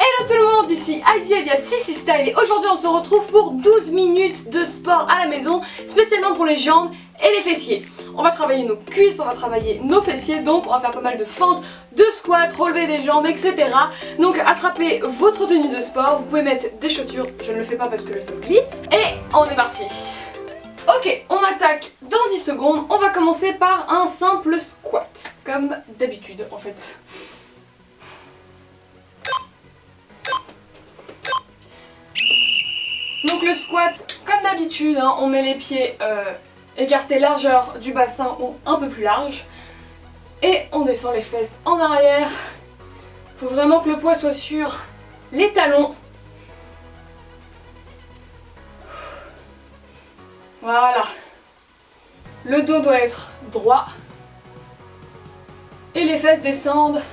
Hello tout le monde, ici Heidi alias Sissi Style et aujourd'hui on se retrouve pour 12 minutes de sport à la maison, spécialement pour les jambes et les fessiers. On va travailler nos cuisses, on va travailler nos fessiers, donc on va faire pas mal de fentes, de squats, relever des jambes, etc. Donc attrapez votre tenue de sport, vous pouvez mettre des chaussures, je ne le fais pas parce que le sol glisse, et on est parti. Ok, on attaque dans 10 secondes, on va commencer par un simple squat, comme d'habitude en fait. Donc le squat, comme d'habitude, hein, on met les pieds écartés largeur du bassin ou un peu plus large. Et on descend les fesses en arrière. Il faut vraiment que le poids soit sur les talons. Voilà. Le dos doit être droit. Et les fesses descendent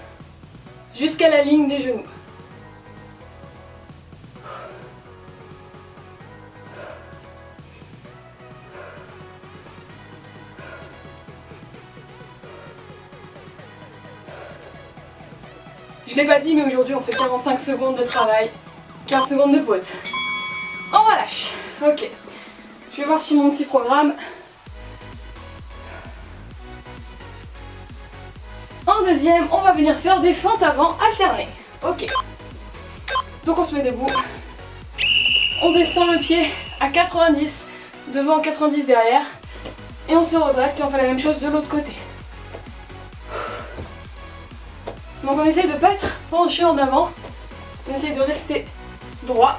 jusqu'à la ligne des genoux. Je l'ai pas dit, mais aujourd'hui on fait 45 secondes de travail, 15 secondes de pause. On relâche. Ok. Je vais voir sur mon petit programme. En deuxième, on va venir faire des fentes avant alternées. Ok. Donc on se met debout. On descend le pied à 90 devant, 90 derrière. Et on se redresse et on fait la même chose de l'autre côté. Donc on essaye de ne pas être penché en avant, on essaye de rester droit.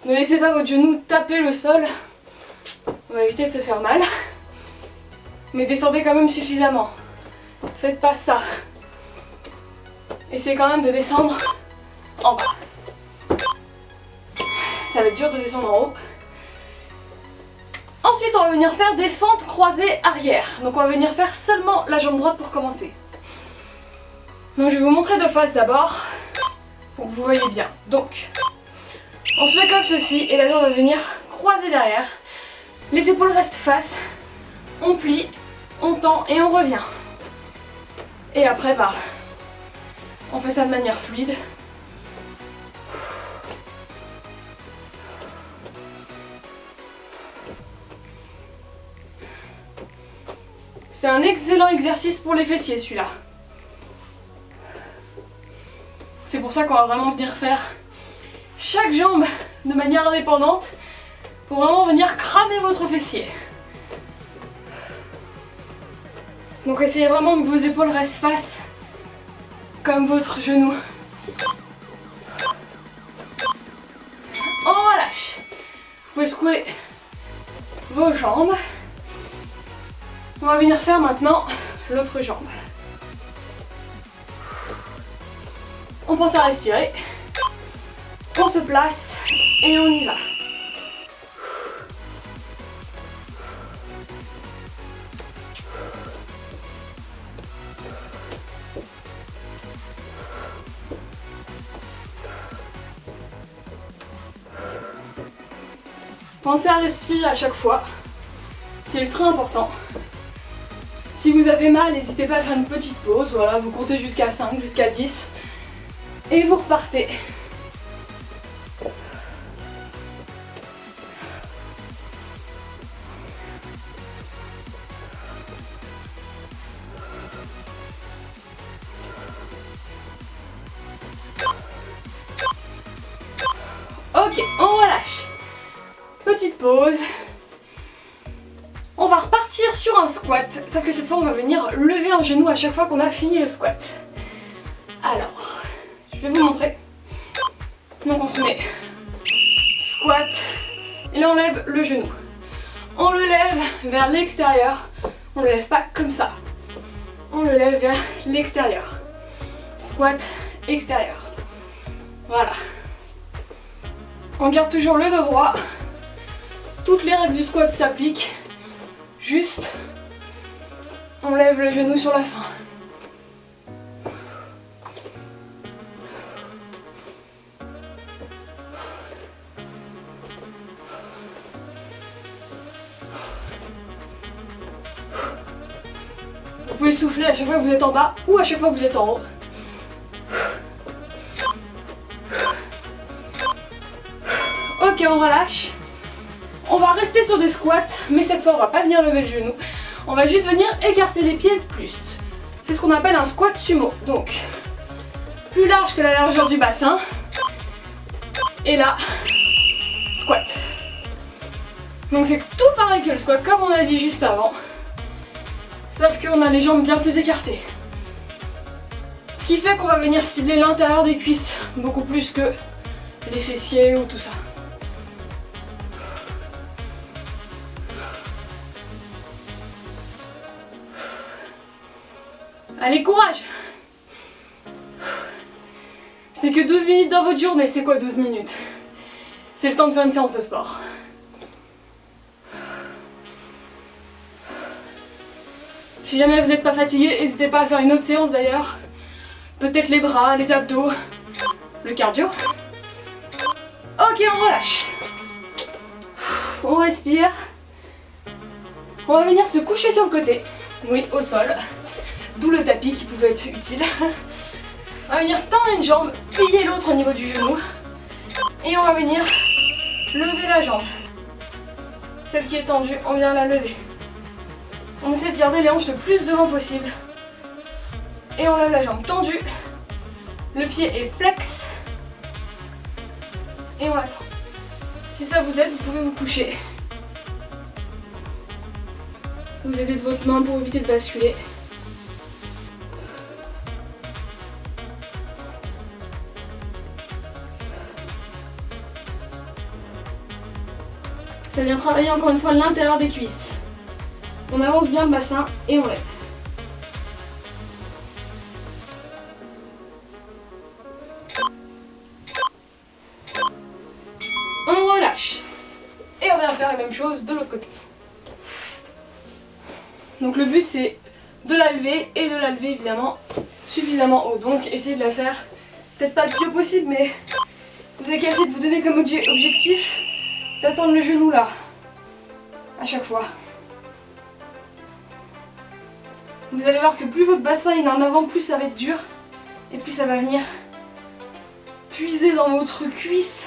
Ne laissez pas votre genou taper le sol, on va éviter de se faire mal. Mais descendez quand même suffisamment, faites pas ça. Essayez quand même de descendre en bas. Ça va être dur de descendre en haut. Ensuite, on va venir faire des fentes croisées arrière. Donc on va venir faire seulement la jambe droite pour commencer. Donc je vais vous montrer de face d'abord, pour que vous voyez bien. Donc, on se met comme ceci et la jambe va venir croiser derrière. Les épaules restent face. On plie, on tend et on revient. Et après, bah... on fait ça de manière fluide. C'est un excellent exercice pour les fessiers celui-là. C'est pour ça qu'on va vraiment venir faire chaque jambe de manière indépendante pour vraiment venir cramer votre fessier. Donc essayez vraiment que vos épaules restent face comme votre genou. On relâche. Vous pouvez secouer vos jambes. On va venir faire maintenant l'autre jambe. On pense à respirer. On se place et on y va. Pensez à respirer à chaque fois, c'est ultra important. Si vous avez mal, n'hésitez pas à faire une petite pause, voilà, vous comptez jusqu'à 5, jusqu'à 10 et vous repartez. Ok, on relâche. Petite pause. On va repartir sur un squat, sauf que cette fois on va venir lever un genou à chaque fois qu'on a fini le squat. Alors, je vais vous montrer. Donc on se met squat et là on lève le genou. On le lève vers l'extérieur, on ne le lève pas comme ça. On le lève vers l'extérieur. Squat extérieur. Voilà. On garde toujours le dos droit. Toutes les règles du squat s'appliquent. Juste, on lève le genou sur la fin. pouvez souffler à chaque fois que vous êtes en bas ou à chaque fois que vous êtes en haut. Ok, on relâche. On va rester sur des squats, mais cette fois on va pas venir lever le genou. On va juste venir écarter les pieds plus. C'est ce qu'on appelle un squat sumo. Donc, plus large que la largeur du bassin. Et là, squat. Donc c'est tout pareil que le squat, comme on a dit juste avant. Sauf qu'on a les jambes bien plus écartées. Ce qui fait qu'on va venir cibler l'intérieur des cuisses, beaucoup plus que les fessiers ou tout ça. Allez, courage! C'est que 12 minutes dans votre journée, c'est quoi 12 minutes? C'est le temps de faire une séance de sport. Si jamais vous n'êtes pas fatigué, n'hésitez pas à faire une autre séance d'ailleurs. Peut-être les bras, les abdos, le cardio. Ok, on relâche. On respire. On va venir se coucher sur le côté. Oui, au sol. D'où le tapis qui pouvait être utile. On va venir tendre une jambe, plier l'autre au niveau du genou. Et on va venir lever la jambe. Celle qui est tendue, on vient la lever. On essaie de garder les hanches le plus devant possible. Et on lève la jambe tendue. Le pied est flex. Et on attend. Si ça vous aide, vous pouvez vous coucher. Vous aidez de votre main pour éviter de basculer. Ça vient travailler encore une fois l'intérieur des cuisses. On avance bien le bassin et on lève. On relâche. Et on vient faire la même chose de l'autre côté. Donc le but c'est de la lever et de la lever évidemment suffisamment haut. Donc essayez de la faire peut-être pas le plus haut possible, mais vous avez qu'à essayer de vous donner comme objectif d'attendre le genou là, à chaque fois. Vous allez voir que plus votre bassin il est en avant, plus ça va être dur et plus ça va venir puiser dans votre cuisse,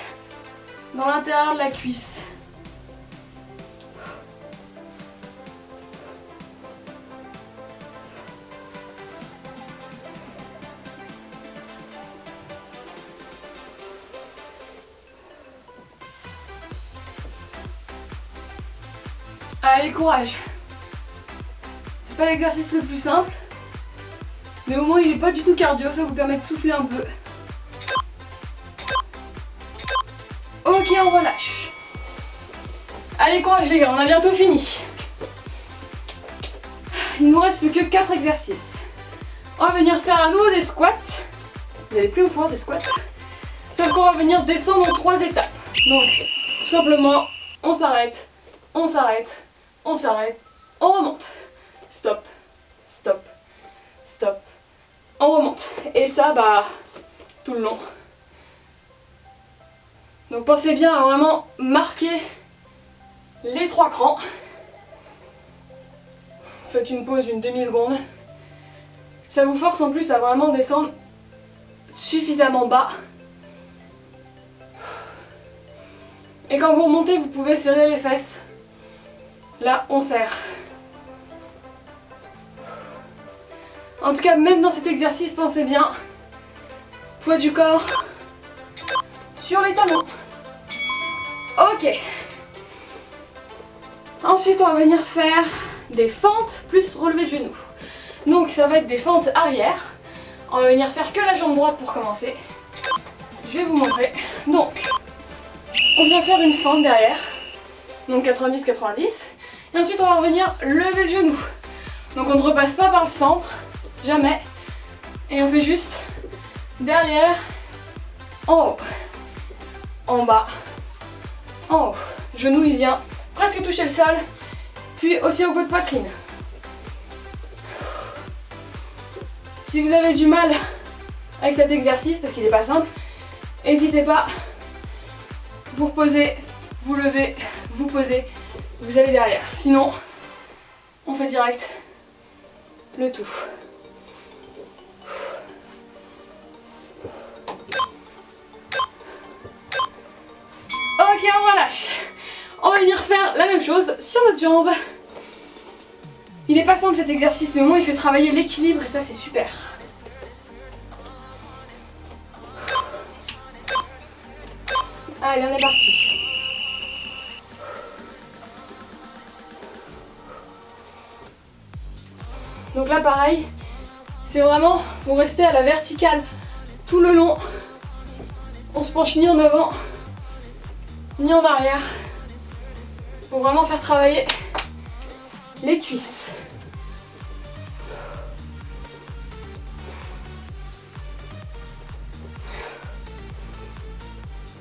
dans l'intérieur de la cuisse. Allez, courage! C'est pas l'exercice le plus simple, mais au moins il est pas du tout cardio, ça vous permet de souffler un peu. Ok, on relâche. Allez, courage les gars, on a bientôt fini. Il ne nous reste plus que 4 exercices. On va venir faire à nouveau des squats. Vous allez plus au point des squats. Sauf qu'on va venir descendre en 3 étapes. Donc, tout simplement, on s'arrête, on s'arrête, on s'arrête, on remonte. Stop, stop, stop. On remonte. Et ça, bah, tout le long. Donc pensez bien à vraiment marquer les 3 crans. Faites une pause d'une demi-seconde. Ça vous force en plus à vraiment descendre suffisamment bas. Et quand vous remontez, vous pouvez serrer les fesses. Là, on serre. En tout cas, même dans cet exercice, pensez bien. Poids du corps sur les talons. Ok. Ensuite, on va venir faire des fentes plus relevé de genoux. Donc, ça va être des fentes arrière. On va venir faire que la jambe droite pour commencer. Je vais vous montrer. Donc, on vient faire une fente derrière. Donc 90-90. Et ensuite, on va revenir lever le genou. Donc, on ne repasse pas par le centre. Jamais. Et on fait juste derrière, en haut, en bas, en haut. Genou il vient presque toucher le sol, puis aussi au bout de poitrine. Si vous avez du mal avec cet exercice, parce qu'il n'est pas simple, n'hésitez pas, vous reposez, vous levez, vous posez, vous allez derrière. Sinon, on fait direct le tout. Ok, on relâche. On va venir faire la même chose sur l'autre jambe. Il est pas simple cet exercice, mais au moins il fait travailler l'équilibre et ça c'est super. Allez, on est parti. Donc là pareil, c'est vraiment, vous restez à la verticale tout le long. On se penche ni en avant, ni en arrière. Pour vraiment faire travailler les cuisses.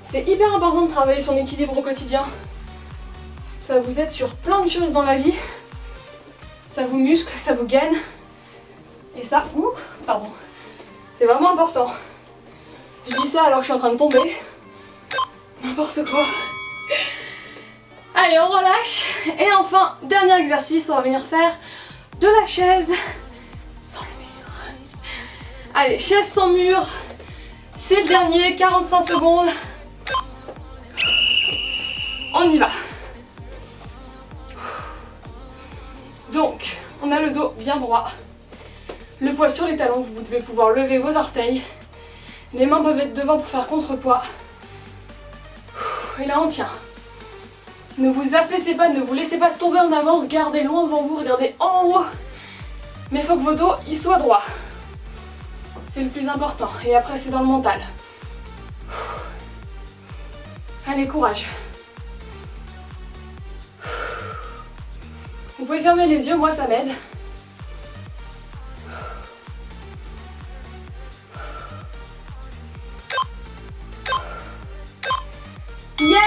C'est hyper important de travailler son équilibre au quotidien. Ça vous aide sur plein de choses dans la vie. Ça vous muscle, ça vous gaine. Et ça, pardon, c'est vraiment important. Je dis ça alors que je suis en train de tomber. N'importe quoi. Allez, on relâche. Et enfin, dernier exercice, on va venir faire de la chaise sans le mur. Allez, chaise sans mur. C'est le dernier, 45 secondes. On y va. Donc, on a le dos bien droit. Le poids sur les talons, vous devez pouvoir lever vos orteils. Les mains peuvent être devant pour faire contrepoids. Et là, on tient. Ne vous affaissez pas, ne vous laissez pas tomber en avant, regardez loin devant vous, regardez en haut. Mais il faut que vos dos ils soient droits. C'est le plus important. Et après, c'est dans le mental. Allez, courage. Vous pouvez fermer les yeux, moi ça m'aide. Yes!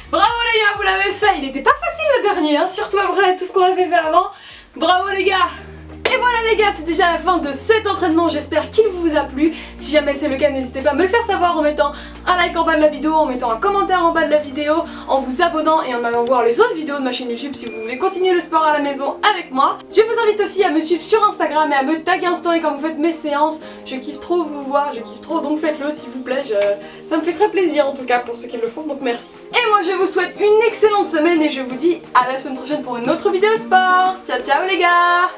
Bravo les gars, vous l'avez fait. Il n'était pas facile le dernier, hein, surtout après tout ce qu'on a fait faire avant. Bravo les gars! Et voilà les gars, c'est déjà la fin de cet entraînement, j'espère qu'il vous a plu. Si jamais c'est le cas, n'hésitez pas à me le faire savoir en mettant un like en bas de la vidéo, en mettant un commentaire en bas de la vidéo, en vous abonnant et en allant voir les autres vidéos de ma chaîne YouTube si vous voulez continuer le sport à la maison avec moi. Je vous invite aussi à me suivre sur Instagram et à me taguer en story quand vous faites mes séances. Je kiffe trop vous voir, je kiffe trop, donc faites-le s'il vous plaît, ça me fait très plaisir en tout cas pour ceux qui le font, donc merci. Et moi je vous souhaite une excellente semaine et je vous dis à la semaine prochaine pour une autre vidéo sport. Ciao ciao les gars!